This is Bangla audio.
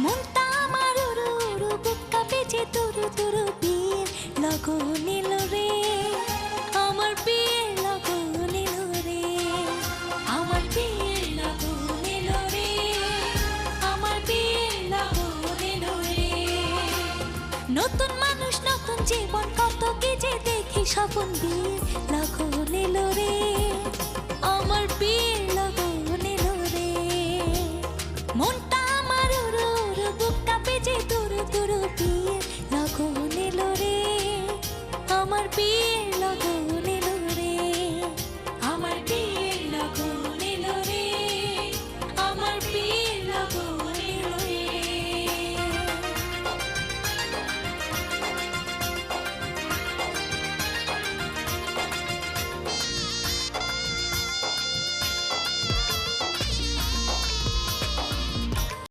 মনটা আমার উড়ু উড়ু বুক কাঁপে যে তুরু তুরু বিয়ের লগন এলো রে আমার বিয়ের লগন এলো রে আমার বিয়ের লগন এলো রে আমার বিয়ের লগন এলো রে নতুন মানুষ নতুন জীবন কত কি যে দেখি স্বপন বিয়ের লগন এলো রে আমার বিয়ের লগন এলো রে মনটা আমার উড়ু উড়ু বুক কাঁপে যে তুরু তুরু বিয়ের লগন এলো রে আমার বিয়ের লগন